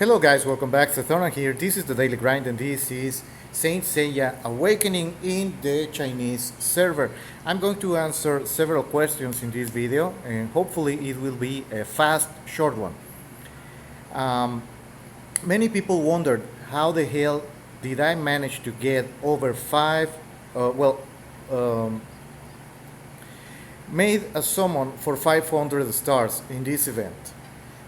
Hello guys, welcome back. Thorna here. This is the Daily Grind and this is Saint Seiya Awakening in the Chinese server. I'm going to answer several questions in this video and hopefully it will be a fast, short one. Many people wondered how the hell did I manage to get over made a summon for 500 stars in this event.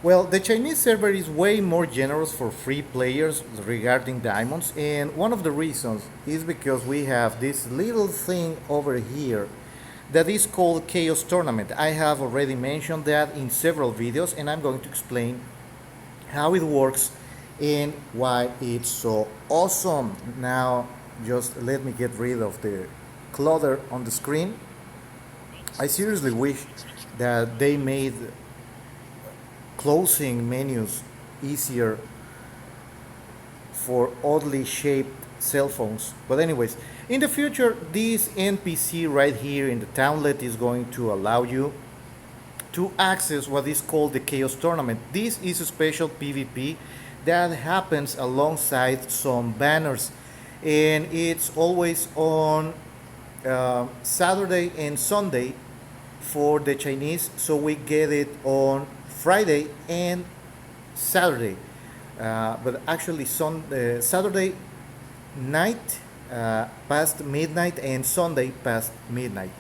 Well, the Chinese server is way more generous for free players regarding diamonds, and one of the reasons is because we have this little thing over here that is called Chaos Tournament. I have already mentioned that in several videos, and I'm going to explain how it works and why it's so awesome. Now, just let me get rid of the clutter on the screen. I seriously wish that they made closing menus easier for oddly shaped cell phones. But anyways, in the future, this NPC right here in the townlet is going to allow you to access what is called the Chaos Tournament. This is a special PvP that happens alongside some banners, and it's always on Saturday and Sunday for the Chinese, so we get it on Friday and Saturday, but actually Saturday night past midnight and Sunday past midnight.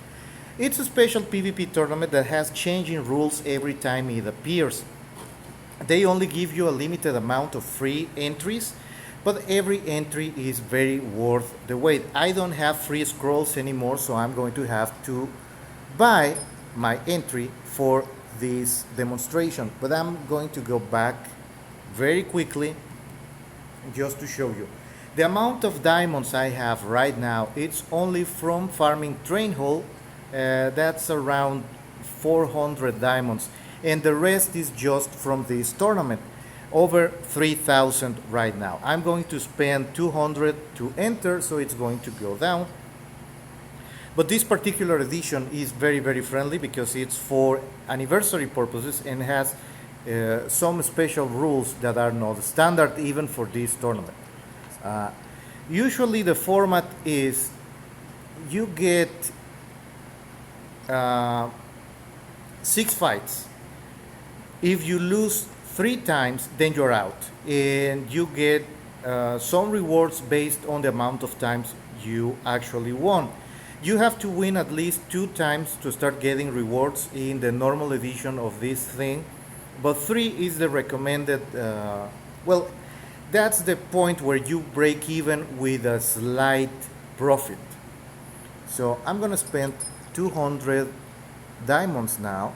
It's a special PvP tournament that has changing rules every time it appears. They only give you a limited amount of free entries, but every entry is very worth the wait. I don't have free scrolls anymore, so I'm going to have to buy my entry for this demonstration, but I'm going to go back very quickly just to show you the amount of diamonds I have right now. It's only from farming train hole, that's around 400 diamonds, and the rest is just from this tournament, over 3,000 right now. I'm going to spend 200 to enter, so it's going to go down. But this particular edition is very friendly because it's for anniversary purposes and has some special rules that are not standard even for this tournament. Usually the format is you get 6 fights. If you lose 3 times, then you're out, and you get some rewards based on the amount of times you actually won. You have to win at least 2 times to start getting rewards in the normal edition of this thing, but 3 is the recommended. That's the point where you break even with a slight profit. So I'm gonna spend 200 diamonds now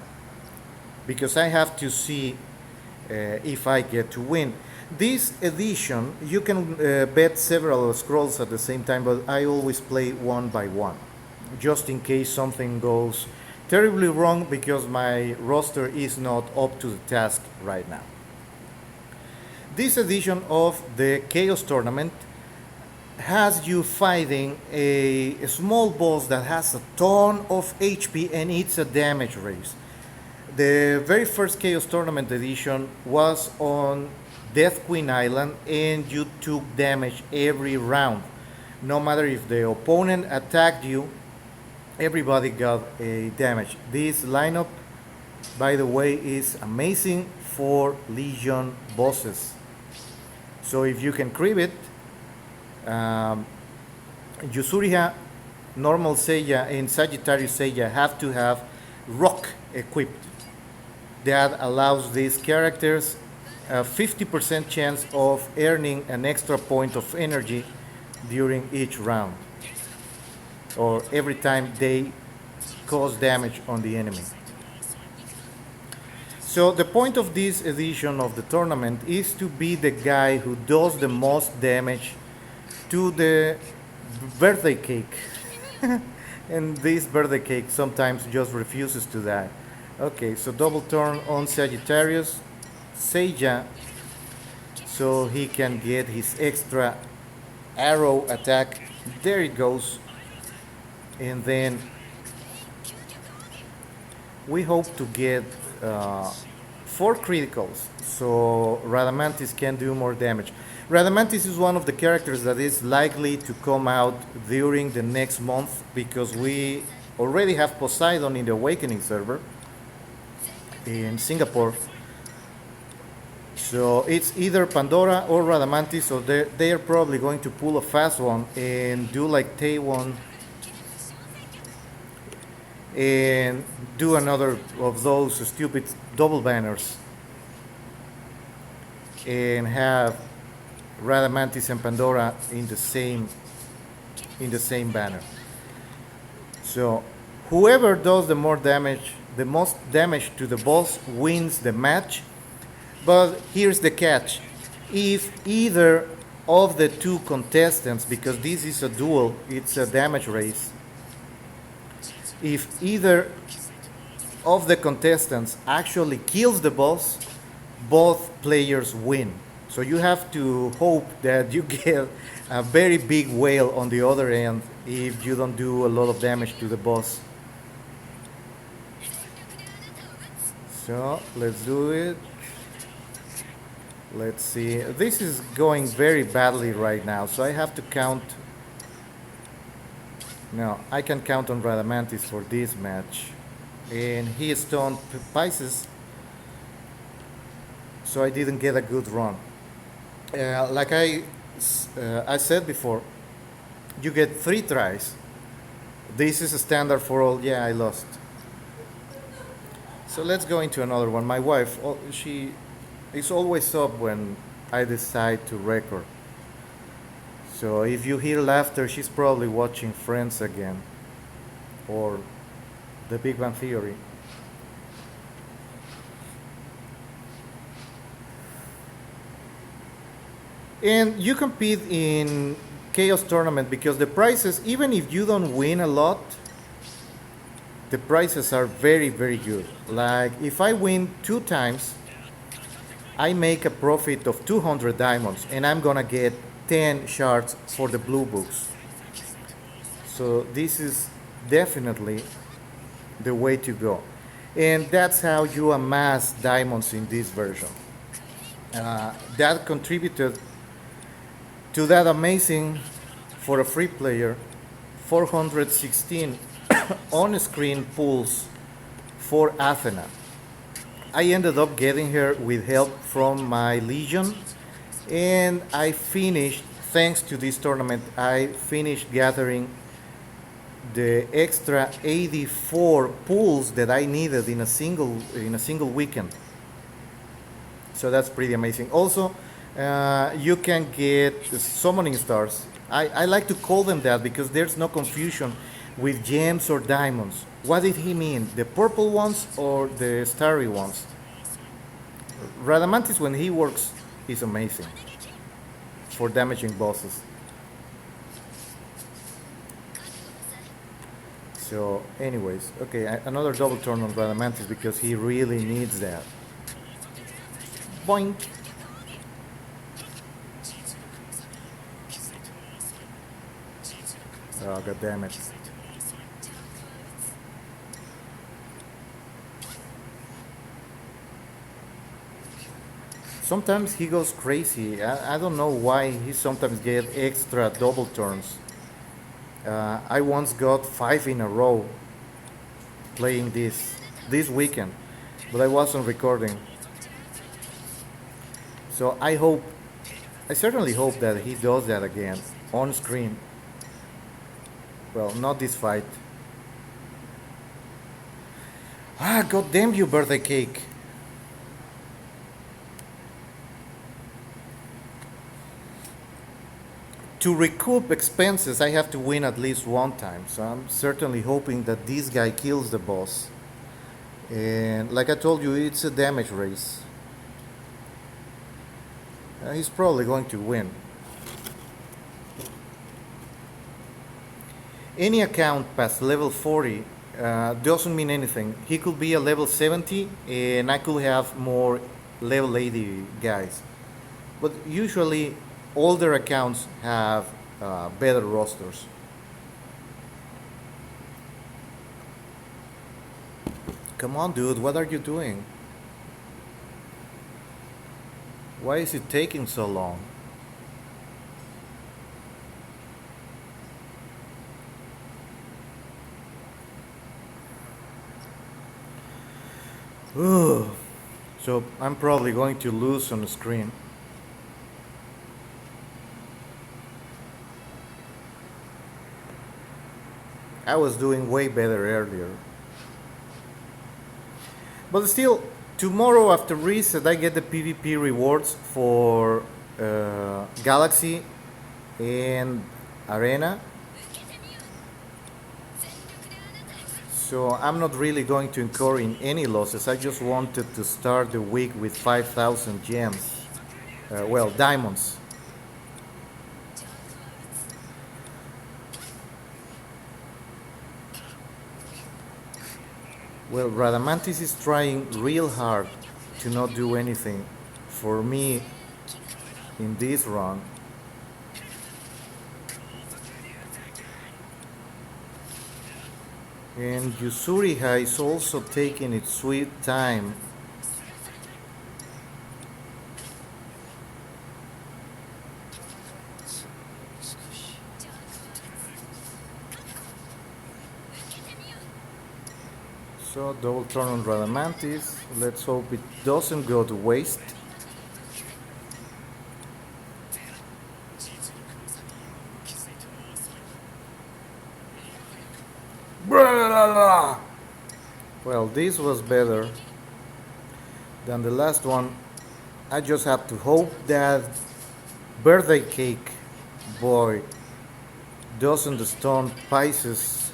because I have to see if I get to win. This edition, you can bet several scrolls at the same time, but I always play one by one, just in case something goes terribly wrong because my roster is not up to the task right now. This edition of the Chaos Tournament has you fighting a small boss that has a ton of HP and it's a damage race. The very first Chaos Tournament edition was on Death Queen Island and you took damage every round. No matter if the opponent attacked you, everybody got a damage. This lineup, by the way, is amazing for Legion bosses. So if you can crib it, Yusuriha, normal Seiya, and Sagittarius Seiya have to have rock equipped. That allows these characters a 50% chance of earning an extra point of energy during each round, or every time they cause damage on the enemy. So the point of this edition of the tournament is to be the guy who does the most damage to the birthday cake. And this birthday cake sometimes just refuses to die. Okay, so double turn on Sagittarius Seiya so he can get his extra arrow attack. There it goes. And then we hope to get 4 criticals, so Radamantis can do more damage. Radamantis is one of the characters that is likely to come out during the next month because we already have Poseidon in the Awakening server in Singapore. So it's either Pandora or Radamantis, so they are probably going to pull a fast one and do like Taewon and do another of those stupid double banners and have Radamantis and Pandora in the same banner. So whoever does the most damage to the boss wins the match. But here's the catch. If either of the two contestants, because this is a duel, it's a damage race, if either of the contestants actually kills the boss, both players win. So you have to hope that you get a very big whale on the other end if you don't do a lot of damage to the boss. So let's do it. Let's see. This is going very badly right now, so I have to count. No, I can count on Radamantis for this match. And he stunned Pisces, so I didn't get a good run. Like I said before, you get 3 tries. This is a standard for all. Yeah, I lost. So let's go into another one. My wife, she is always up when I decide to record. So if you hear laughter, she's probably watching Friends again or The Big Bang Theory. And you compete in Chaos Tournament because the prizes, even if you don't win a lot, the prizes are very, very good. Like if I win 2 times, I make a profit of 200 diamonds and I'm gonna get 10 shards for the blue books. So this is definitely the way to go. And that's how you amass diamonds in this version. That contributed to that amazing, for a free player, 416 on-screen pulls for Athena. I ended up getting her with help from my Legion, and I finished, thanks to this tournament, I finished gathering the extra 84 pulls that I needed in a single weekend. So that's pretty amazing. Also, you can get summoning stars. I like to call them that because there's no confusion with gems or diamonds. What did he mean? The purple ones or the starry ones? Radamantis, when he works, is amazing for damaging bosses. So, anyways, okay, another double turn on Radamantis because he really needs that. Boink! Oh, god damn it. Sometimes he goes crazy. I don't know why he sometimes get extra double turns. I once got 5 in a row playing this weekend, but I wasn't recording. So I certainly hope that he does that again on screen. Well, not this fight. Ah, god damn you, birthday cake. To recoup expenses, I have to win at least 1 time. So I'm certainly hoping that this guy kills the boss. And like I told you, it's a damage race. He's probably going to win. Any account past level 40 doesn't mean anything. He could be a level 70 and I could have more level 80 guys. But usually older accounts have better rosters. Come on, dude, what are you doing? Why is it taking so long? Ugh. So I'm probably going to lose on the screen. I was doing way better earlier. But still, tomorrow after reset, I get the PvP rewards for Galaxy and Arena. So I'm not really going to incur in any losses. I just wanted to start the week with 5,000 gems. Well, diamonds. Well, Radamantis is trying real hard to not do anything for me in this run. And Yusuriha is also taking its sweet time. So double turn on Radamantis. Let's hope it doesn't go to waste. Well, this was better than the last one. I just have to hope that birthday cake boy doesn't stun Pisces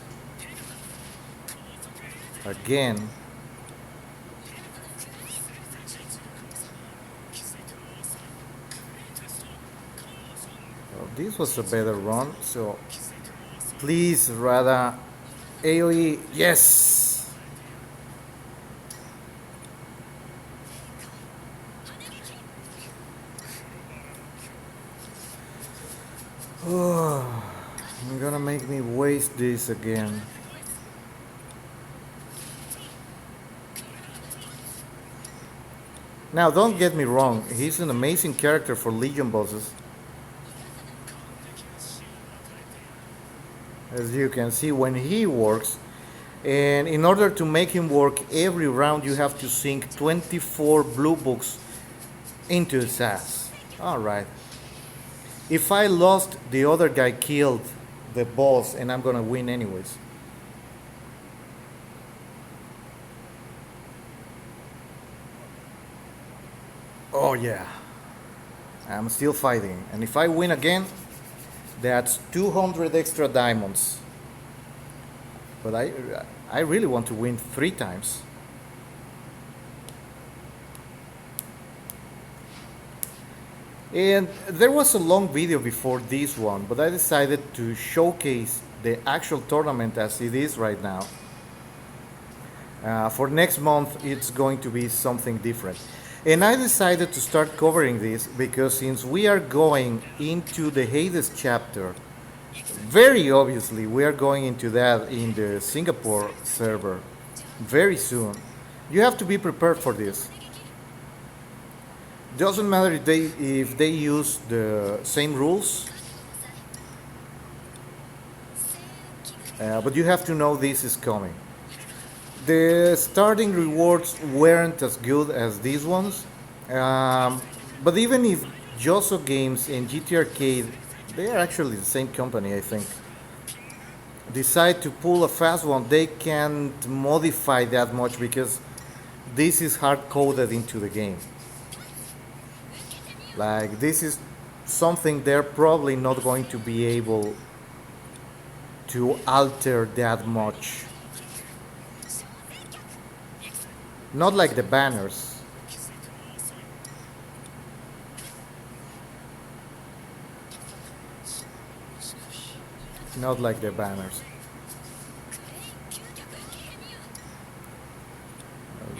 again. Well, this was a better run, so please, Rada, AoE, yes! Oh, I'm gonna make me waste this again. Now, don't get me wrong, he's an amazing character for Legion bosses. As you can see, when he works, and in order to make him work every round, you have to sink 24 blue books into his ass. Alright. If I lost, the other guy killed the boss, and I'm gonna win anyways. Oh yeah. I'm still fighting. And if I win again, that's 200 extra diamonds. But I really want to win 3 times. And there was a long video before this one, but I decided to showcase the actual tournament as it is right now. For next month, it's going to be something different. And I decided to start covering this because since we are going into the Hades chapter, very obviously we are going into that in the Singapore server very soon. You have to be prepared for this. Doesn't matter if they use the same rules, but you have to know this is coming. The starting rewards weren't as good as these ones, but even if Joso Games and gtarcade, they are actually the same company, I think, decide to pull a fast one, they can't modify that much because this is hard coded into the game. Like, this is something they're probably not going to be able to alter that much. Not like the banners. Not like the banners.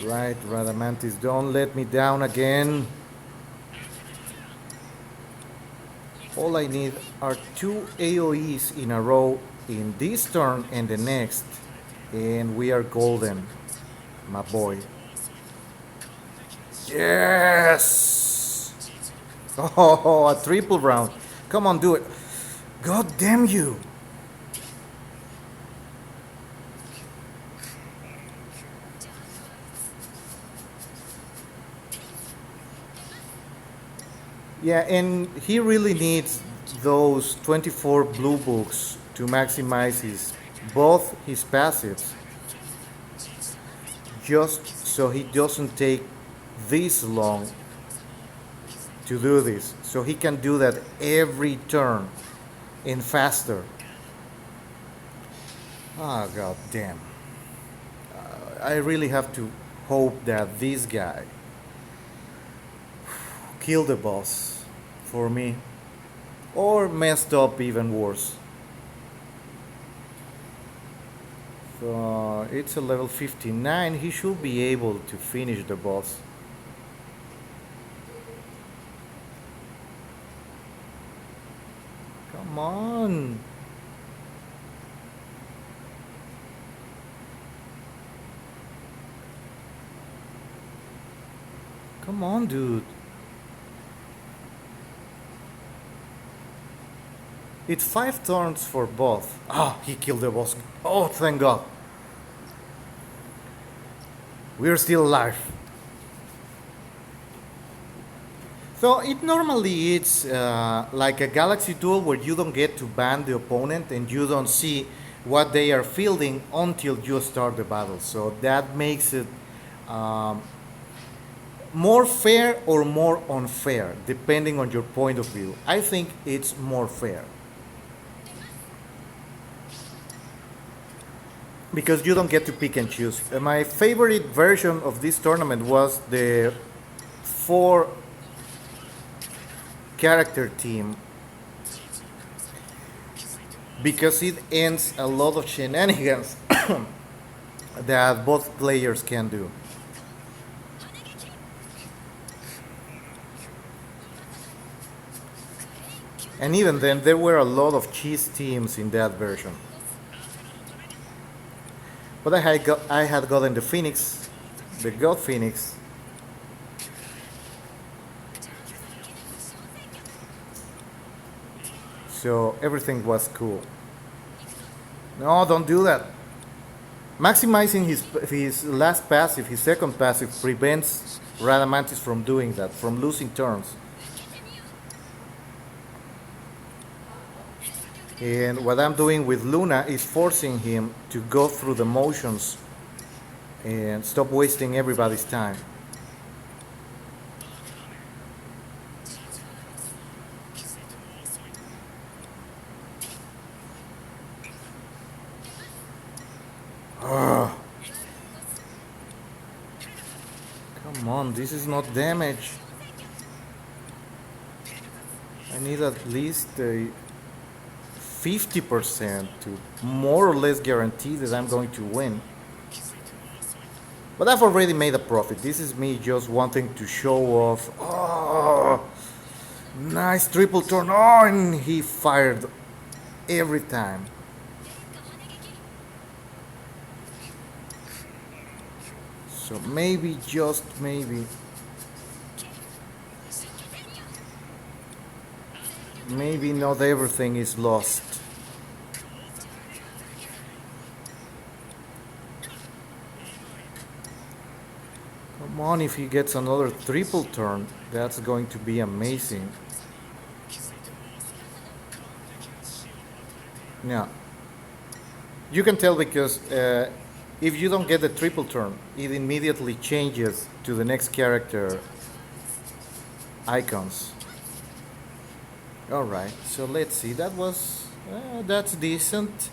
Alright, Radamantis, don't let me down again. All I need are 2 AoEs in a row in this turn and the next, and we are golden, my boy. Yes! Oh, a triple round. Come on, do it. God damn you. Yeah, and he really needs those 24 blue books to maximize his both his passives, just so he doesn't take this long to do this. So he can do that every turn and faster. Oh god damn. I really have to hope that this guy killed the boss for me. Or messed up even worse. So it's a level 59. He should be able to finish the boss. Come on. Come on, dude. It's 5 turns for both. Ah, he killed the boss. Oh, thank God. We're still alive. So it normally it's like a galaxy duel where you don't get to ban the opponent and you don't see what they are fielding until you start the battle. So that makes it um, more fair or more unfair depending on your point of view. I think it's more fair because you don't get to pick and choose. My favorite version of this tournament was the four character team because it ends a lot of shenanigans that both players can do. And even then, there were a lot of cheese teams in that version. But I had gotten the Phoenix, the God Phoenix. So everything was cool. No, don't do that. Maximizing his last passive, his second passive, prevents Radamantis from doing that, from losing turns. And what I'm doing with Luna is forcing him to go through the motions and stop wasting everybody's time. Ugh. Come on, this is not damage. I need at least a 50% to more or less guarantee that I'm going to win. But I've already made a profit. This is me just wanting to show off. Oh, nice triple turn. Oh, and he fired every time. So maybe, just maybe not everything is lost. Come on, if he gets another triple turn, that's going to be amazing. Yeah. You can tell because if you don't get the triple turn, it immediately changes to the next character icons. Alright, so let's see. That's decent.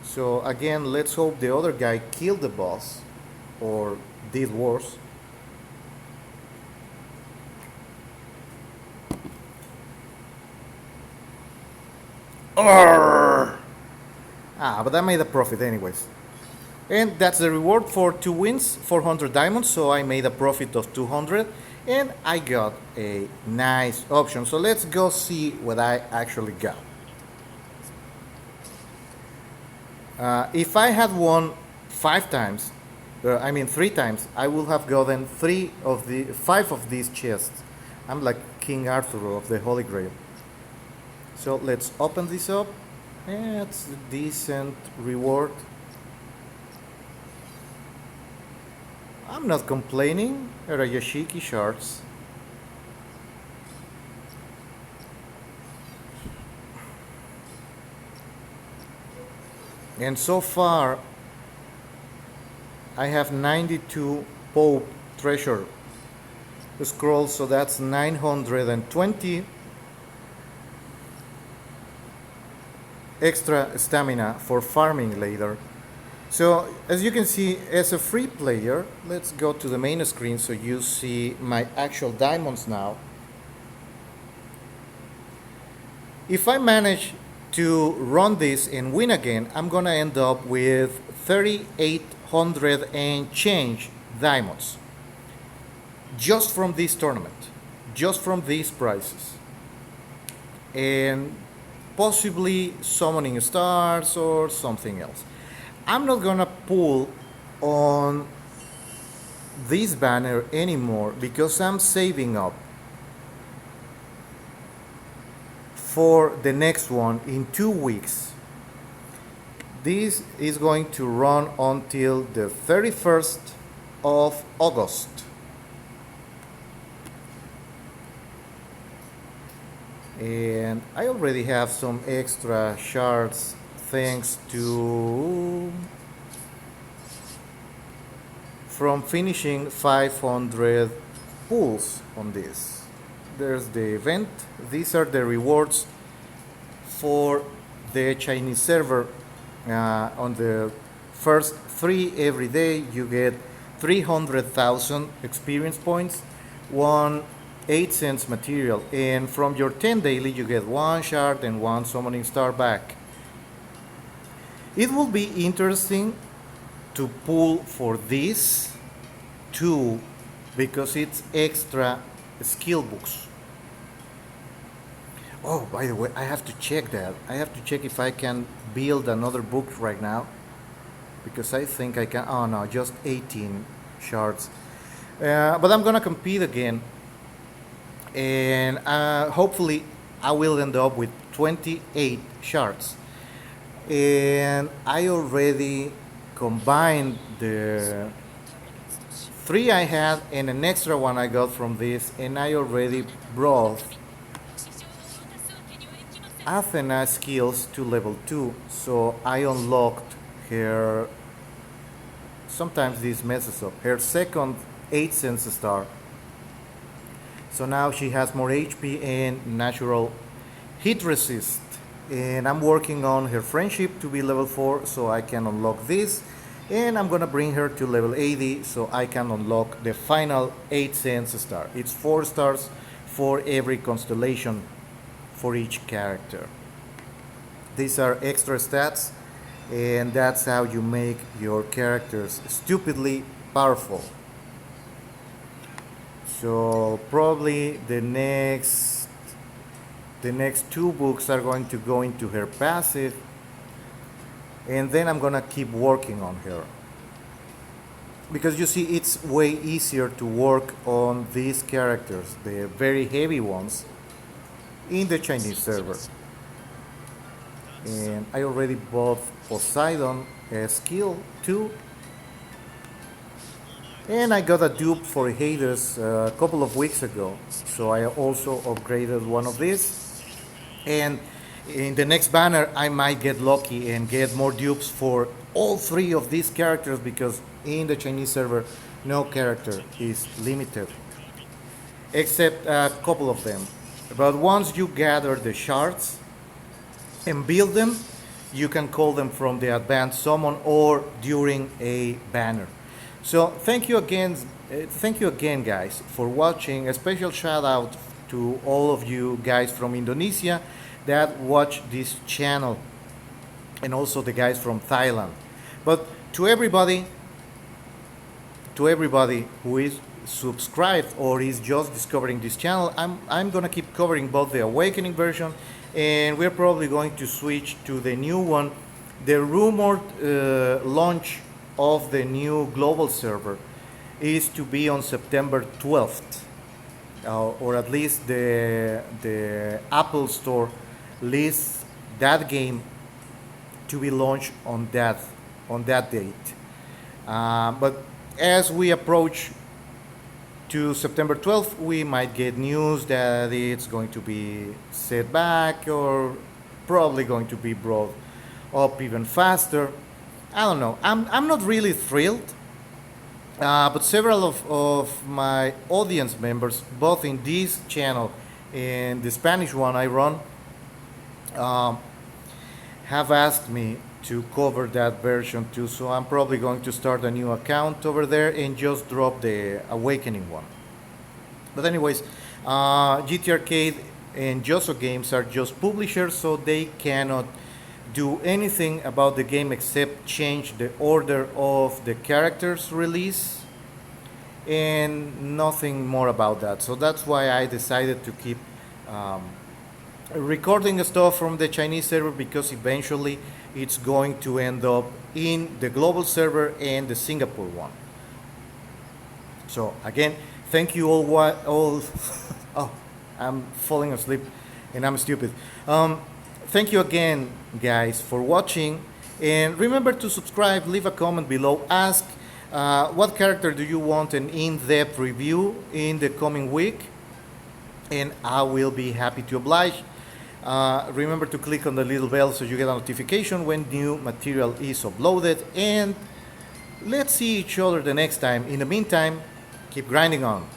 So again, let's hope the other guy killed the boss or did worse. Arrgh! Ah, but I made a profit anyways. And that's the reward for 2 wins, 400 diamonds, so I made a profit of 200 and I got a nice option. So let's go see what I actually got. If I had won 5 times, I mean 3 times, I will have gotten 5 of these chests. I'm like King Arthur of the Holy Grail. So let's open this up. It's a decent reward. I'm not complaining. There are Yashiki shards. And so far, I have 92 Pope treasure scrolls, so that's 920 extra stamina for farming later. So as you can see, as a free player, let's go to the main screen so you see my actual diamonds now. If I manage to run this and win again, I'm gonna end up with 3,800 and change diamonds just from this tournament, just from these prizes, and possibly summoning stars or something else. I'm not gonna pull on this banner anymore because I'm saving up for the next one in 2 weeks. This is going to run until the 31st of August. And I already have some extra shards thanks to from finishing 500 pulls on this. There's the event. These are the rewards for the Chinese server. On the first 3 every day you get 300,000 experience points, 8 cents material, and from your 10 daily you get 1 shard and 1 summoning star back. It will be interesting to pull for this too because it's extra skill books. Oh, by the way, I have to check that. I have to check if I can build another book right now because I think I can. Oh no, just 18 shards. But I'm gonna compete again, and hopefully I will end up with 28 shards. And I already combined the 3 I had and an extra one I got from this, and I already brought Athena skills to level 2, so I unlocked her. Sometimes this messes up her second 8 cents star. So now she has more HP and natural hit resist, and I'm working on her friendship to be level 4 so I can unlock this, and I'm gonna bring her to level 80 so I can unlock the final 8 cents star. It's 4 stars for every constellation for each character. These are extra stats, and that's how you make your characters stupidly powerful. So probably the next 2 books are going to go into her passive, and then I'm gonna keep working on her because you see it's way easier to work on these characters, the very heavy ones, in the Chinese server. And I already bought Poseidon skill 2, and I got a dupe for Hades a couple of weeks ago, so I also upgraded one of these. And in the next banner I might get lucky and get more dupes for all 3 of these characters because in the Chinese server no character is limited except a couple of them. But once you gather the shards and build them, you can call them from the advanced summon or during a banner. So thank you again, guys, for watching. A special shout out to all of you guys from Indonesia that watch this channel, and also the guys from Thailand. But to everybody who is subscribed or is just discovering this channel, I'm gonna keep covering both the Awakening version, and we're probably going to switch to the new one, the rumored launch of the new global server is to be on September 12th, or at least the Apple Store lists that game to be launched on that date. But as we approach to September 12th, we might get news that it's going to be set back or probably going to be brought up even faster. I don't know. I'm not really thrilled, but several of my audience members, both in this channel and the Spanish one I run, um, have asked me to cover that version too. So I'm probably going to start a new account over there and just drop the Awakening one. But anyways, gtarcade and Joso Games are just publishers, so they cannot do anything about the game except change the order of the characters release and nothing more about that. So that's why I decided to keep um, recording stuff from the Chinese server, because eventually it's going to end up in the global server and the Singapore one. So again, thank you all. Oh, I'm falling asleep and I'm stupid. Thank you again, guys, for watching. And remember to subscribe, leave a comment below, ask what character do you want an in-depth review in the coming week, and I will be happy to oblige. Remember to click on the little bell so you get a notification when new material is uploaded, and let's see each other the next time. In the meantime, keep grinding on.